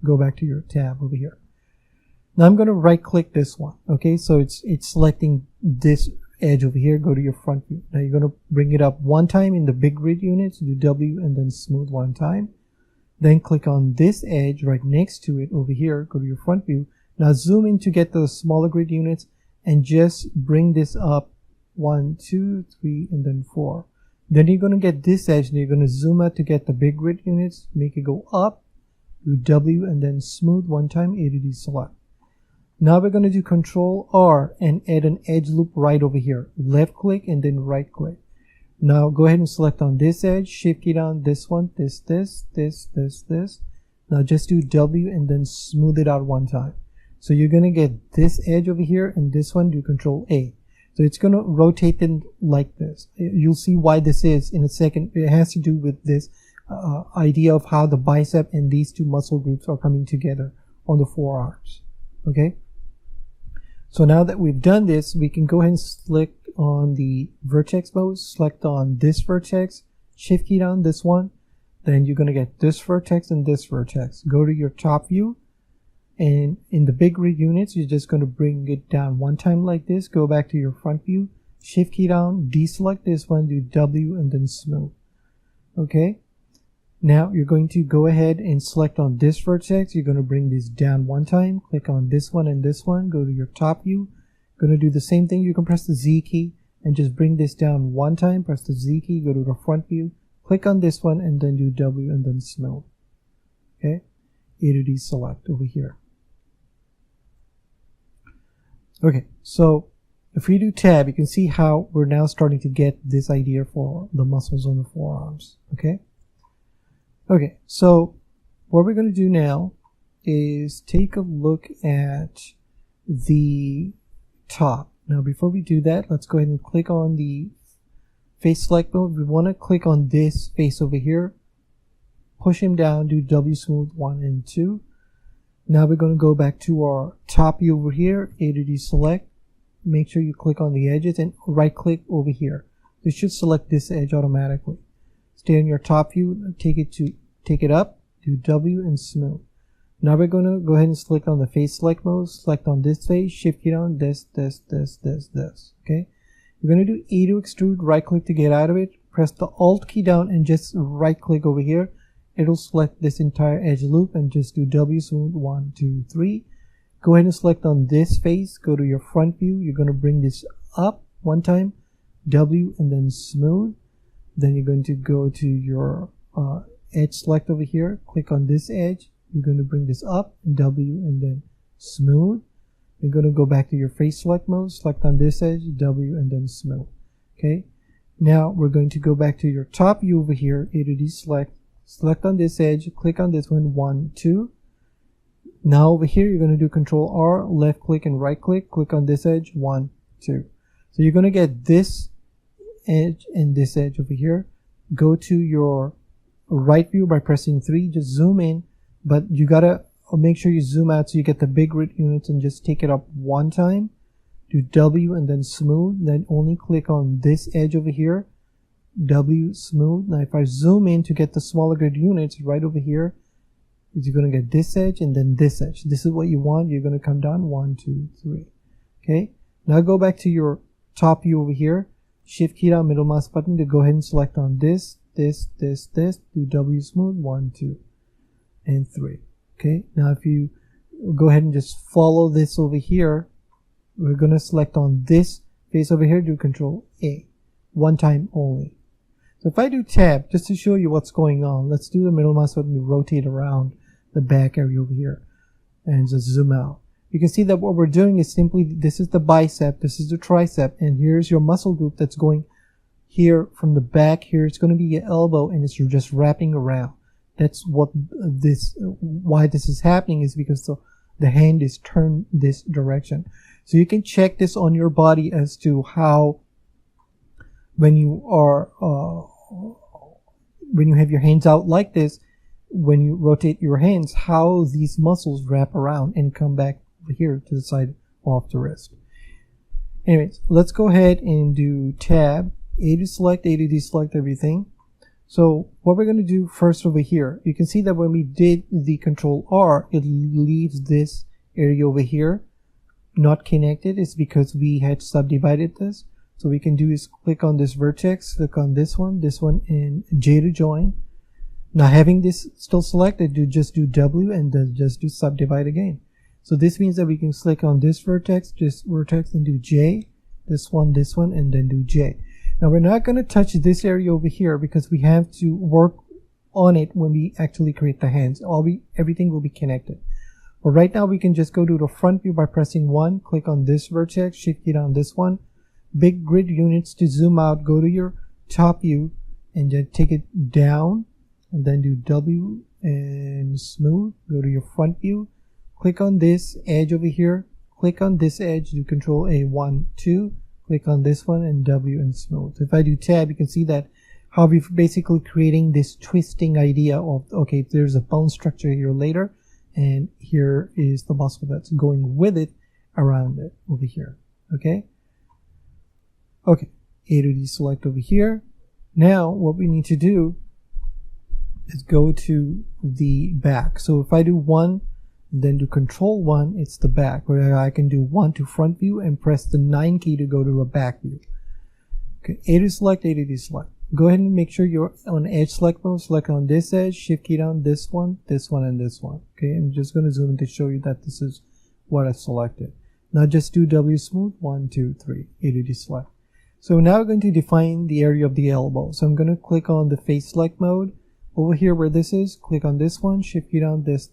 go back to your tab over here. Now I'm going to right click this one. Okay, so it's selecting this edge over here. Go to your front view. Now you're going to bring it up one time in the big grid units, do W and then smooth one time. Then click on this edge right next to it over here. Go to your front view. Now zoom in to get the smaller grid units and just bring this up 1, 2, 3, and then 4. Then you're going to get this edge and you're going to zoom out to get the big grid units. Make it go up, do W and then smooth one time, A to D select. Now we're going to do Control R and add an edge loop right over here. Left click and then right click. Now go ahead and select on this edge, shift key down this one, this. Now just do W and then smooth it out one time. So you're going to get this edge over here and this one, do Control A. So it's going to rotate it like this. You'll see why this is in a second. It has to do with this idea of how the bicep and these two muscle groups are coming together on the forearms. Okay. So now that we've done this, we can go ahead and select on the vertex mode, select on this vertex, shift key down this one, then you're going to get this vertex and this vertex. Go to your top view, and in the big grid units, you're just going to bring it down one time like this, go back to your front view, shift key down, deselect this one, do W and then smooth. Okay. Now you're going to go ahead and select on this vertex. You're going to bring this down one time, click on this one and this one, go to your top view. Going to do the same thing. You can press the Z key and just bring this down one time, press the Z key, go to the front view, click on this one and then do W and then smooth. Okay, A to D select over here. Okay, so if we do tab, you can see how we're now starting to get this idea for the muscles on the forearms. Okay, so what we're going to do now is take a look at the top. Now before we do that, let's go ahead and click on the face select mode. We want to click on this face over here, push him down, do W smooth 1 and 2. Now we're going to go back to our top view over here, A to D select. Make sure you click on the edges and right click over here. This should select this edge automatically. Stay on your top view, take it up, do W and smooth. Now we're going to go ahead and select on the face select mode, select on this face, shift key down, this. Okay. You're going to do A to extrude, right click to get out of it, press the Alt key down and just right click over here. It'll select this entire edge loop and just do W smooth 1, 2, 3. Go ahead and select on this face, go to your front view. You're going to bring this up one time, W and then smooth. Then you're going to go to your edge select over here, click on this edge. You're going to bring this up, W and then smooth. You're going to go back to your face select mode, select on this edge, W and then smooth. Okay. Now we're going to go back to your top view over here, A to D select, select on this edge, click on this one, 1, 2. Now over here, you're going to do Control R, left click and right click, click on this edge, 1, 2. So you're going to get this edge and this edge over here. Go to your right view by pressing 3, just zoom in, but you gotta make sure you zoom out so you get the big grid units and just take it up one time, do W and then smooth, then only click on this edge over here, W smooth. Now if I zoom in to get the smaller grid units right over here, you're going to get this edge and then this edge. This is what you want. You're going to come down 1, 2, 3. Okay, now go back to your top view over here, shift key down middle mouse button to go ahead and select on this, do W smooth 1, 2 and 3. Okay, now if you go ahead and just follow this over here, we're going to select on this face over here, do Control A one time only. So if I do tab, just to show you what's going on, let's do the middle mouse button to rotate around the back area over here and just zoom out. You can see that what we're doing is simply, this is the bicep, this is the tricep, and here's your muscle group that's going here from the back. Here it's going to be your elbow, and it's just wrapping around. That's what why this is happening, is because the hand is turned this direction. So you can check this on your body as to how, when you are when you have your hands out like this, when you rotate your hands, how these muscles wrap around and come back over here to the side off the wrist. Anyways, let's go ahead and do tab, A to select, A to deselect everything. So what we're going to do first over here, you can see that when we did the Control R, it leaves this area over here not connected. It's because we had subdivided this. So we can do is click on this vertex, click on this one, and J to join. Now having this still selected, just do W and then just do subdivide again. So this means that we can click on this vertex, and do J, this one, and then do J. Now we're not going to touch this area over here because we have to work on it when we actually create the hands. Everything will be connected. But right now we can just go to the front view by pressing 1, click on this vertex, shift key on this one, big grid units to zoom out, go to your top view and just take it down and then do W and smooth, go to your front view, click on this edge over here, click on this edge, do Control A, 1, 2, click on this one and W and smooth. If I do tab, you can see that how we're basically creating this twisting idea of, okay, there's a bone structure here later, and here is the muscle that's going with it around it over here. Okay. Okay. A to D select over here. Now what we need to do is go to the back. So if I do 1, then do Control 1, it's the back, where I can do 1 to front view and press the 9 key to go to a back view. Okay, A to select, A to deselect. Go ahead and make sure you're on edge select mode. Select on this edge, shift key down this one, and this one. Okay, I'm just going to zoom in to show you that this is what I selected. Now just do W smooth, 1, 2, 3, A to deselect. So now we're going to define the area of the elbow. So I'm going to click on the face select mode. Over here where this is, click on this one, shift key down this,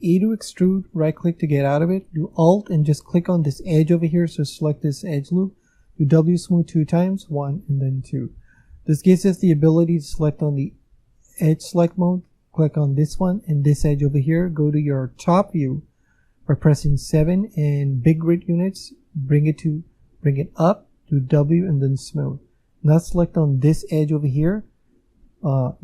A to extrude, right click to get out of it, do Alt and just click on this edge over here, so select this edge loop, do W smooth 2 times, 1 and then 2. This gives us the ability to select on the edge select mode, click on this one and this edge over here, go to your top view by pressing 7 and big grid units, bring it up, do W and then smooth. Now select on this edge over here,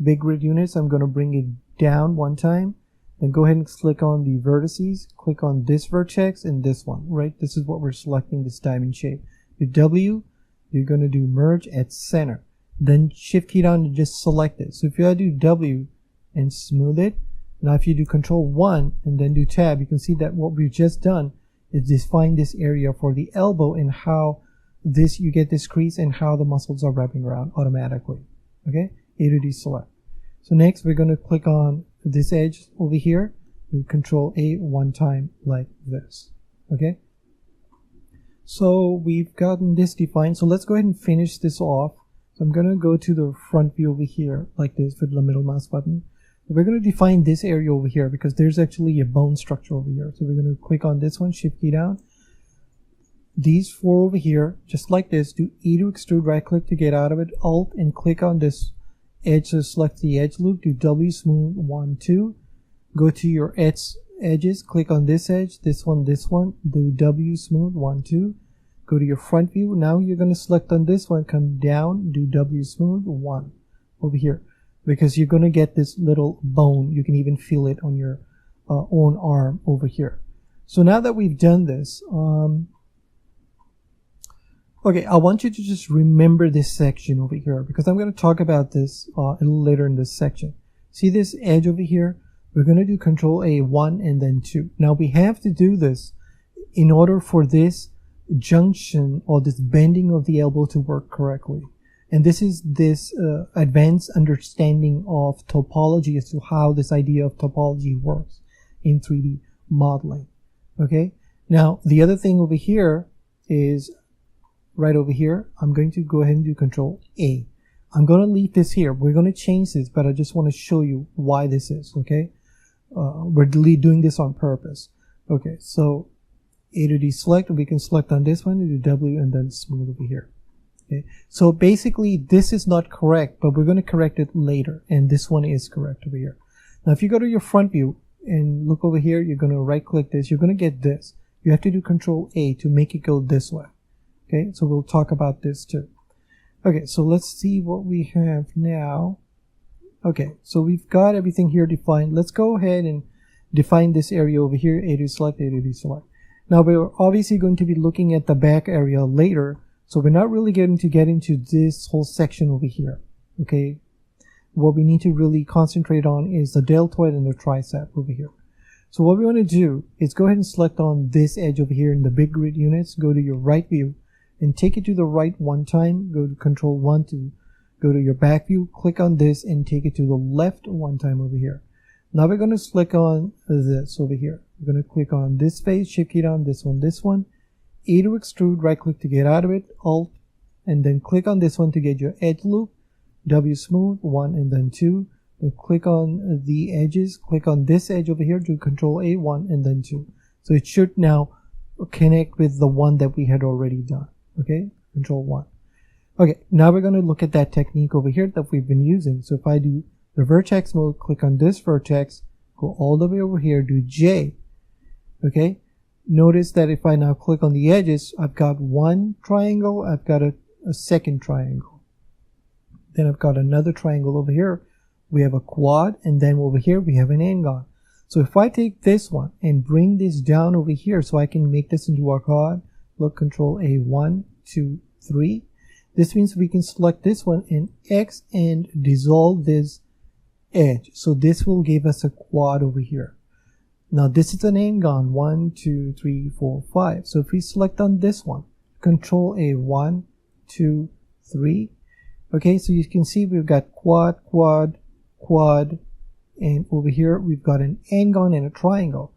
big grid units, I'm going to bring it down 1 time. Then go ahead and click on the vertices, click on this vertex and this one, right? This is what we're selecting, this diamond shape. With W, you're going to do merge at center. Then shift key down and just select it. So if you do W and smooth it, now if you do Control 1 and then do tab, you can see that what we've just done is define this area for the elbow and how you get this crease and how the muscles are wrapping around automatically. Okay, A to D select. So next we're going to click on this edge over here, do Control A 1 time like this. Okay, so we've gotten this defined. So let's go ahead and finish this off. So I'm going to go to the front view over here like this with the middle mouse button. We're going to define this area over here because there's actually a bone structure over here. So we're going to click on this one, shift key down. These 4 over here, just like this, do E to extrude, right click to get out of it, Alt and click on this edge to select the edge loop, do W smooth 1, 2, go to your edges, click on this edge, this one, do W smooth 1, 2, go to your front view. Now you're going to select on this one, come down, do W smooth 1 over here because you're going to get this little bone. You can even feel it on your own arm over here. So now that we've done this, okay, I want you to just remember this section over here because I'm going to talk about this a little later in this section. See this edge over here? We're going to do Control A 1 and then 2. Now we have to do this in order for this junction or this bending of the elbow to work correctly. And this is this advanced understanding of topology as to how this idea of topology works in 3D modeling. Okay, now the other thing over here is right over here, I'm going to go ahead and do Control A. I'm going to leave this here. We're going to change this, but I just want to show you why this is, okay? We're doing this on purpose. Okay, so A to D select, we can select on this one, do W and then smooth over here. Okay, so basically this is not correct, but we're going to correct it later, and this one is correct over here. Now if you go to your front view and look over here, you're going to right click this, you're going to get this. You have to do Control A to make it go this way. Okay, so we'll talk about this too. Okay, so let's see what we have now. Okay, so we've got everything here defined. Let's go ahead and define this area over here, A to select, A to deselect. Now we're obviously going to be looking at the back area later, so we're not really going to get into this whole section over here. Okay, what we need to really concentrate on is the deltoid and the tricep over here. So what we want to do is go ahead and select on this edge over here in the big grid units, go to your right view and take it to the right one time, go to Control 1 to go to your back view, click on this and take it to the left one time over here. Now we're going to click on this over here. We're going to click on this face, shift key down, this one, A to extrude, right click to get out of it, Alt, and then click on this one to get your edge loop, W smooth, 1 and then 2. Then click on the edges, click on this edge over here to Control A, 1 and then 2. So it should now connect with the one that we had already done. Okay, Control 1. Okay, now we're going to look at that technique over here that we've been using. So if I do the vertex mode, click on this vertex, go all the way over here, do J. Okay, notice that if I now click on the edges, I've got one triangle, I've got a second triangle. Then I've got another triangle over here. We have a quad, and then over here we have an angon. So if I take this one and bring this down over here so I can make this into a quad, look, Control A, 1, 2, 3. This means we can select this one and X and dissolve this edge. So this will give us a quad over here. Now this is an angon, 1, 2, 3, 4, 5. So if we select on this one, Control A, 1, 2, 3. Okay, so you can see we've got quad, quad, quad, and over here we've got an angon and a triangle.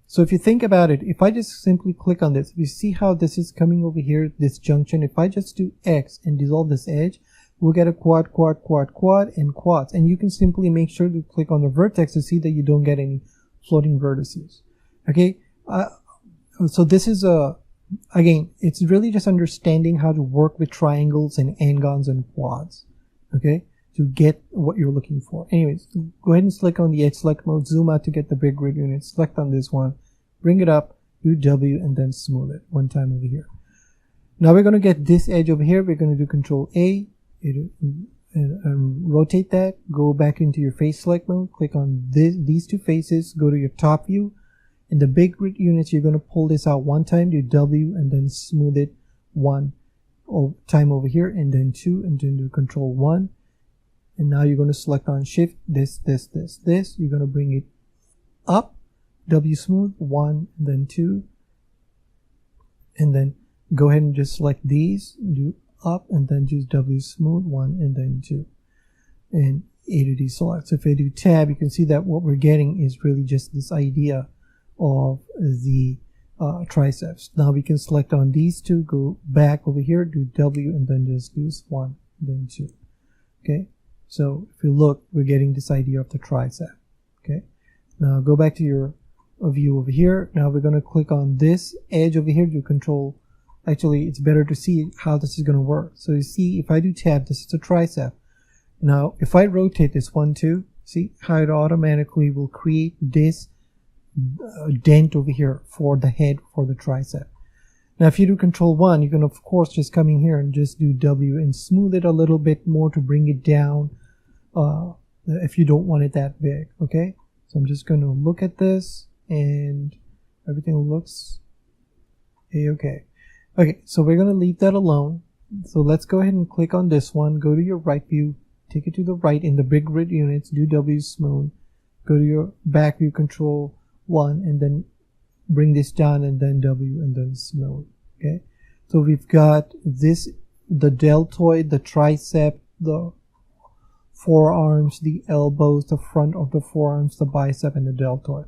So if you think about it, if I just simply click on this, you see how this is coming over here, this junction. If I just do X and dissolve this edge, we'll get a quad, quad, quad, quad, and quads. And you can simply make sure to click on the vertex to see that you don't get any floating vertices. Okay, so this is again, it's really just understanding how to work with triangles and angons and quads, okay, to get what you're looking for. Anyways, go ahead and select on the edge select mode, zoom out to get the big grid unit, select on this one, bring it up, do W, and then smooth it one time over here. Now we're going to get this edge over here. We're going to do Control A, rotate that, go back into your face select mode, click on these two faces, go to your top view. In the big grid units, you're going to pull this out one time, do W, and then smooth it one time over here, and then 2, and then do Control 1. And now you're going to select on Shift, this. You're going to bring it up, W smooth, 1, and then 2. And then go ahead and just select these, do up, and then just W smooth, 1, and then 2. And A to D select. So if I do tab, you can see that what we're getting is really just this idea of the triceps. Now we can select on these two, go back over here, do W, and then just do 1, then 2. Okay, so if you look, we're getting this idea of the tricep. Okay, now go back to your view over here. Now we're going to click on this edge over here to control. Actually, it's better to see how this is going to work. So you see, if I do tab, this is a tricep. Now if I rotate this 1, 2, see how it automatically will create this dent over here for the head for the tricep. Now if you do Control 1, you can of course just come in here and just do W and smooth it a little bit more to bring it down if you don't want it that big. Okay, so I'm just going to look at this and everything looks okay. Okay, so we're going to leave that alone. So let's go ahead and click on this one, go to your right view, take it to the right in the big grid units, do W smooth, go to your back view, Control 1, and then bring this down, and then W, and then smooth. Okay, so we've got this, the deltoid, the tricep, the forearms, the elbows, the front of the forearms, the bicep, and the deltoid.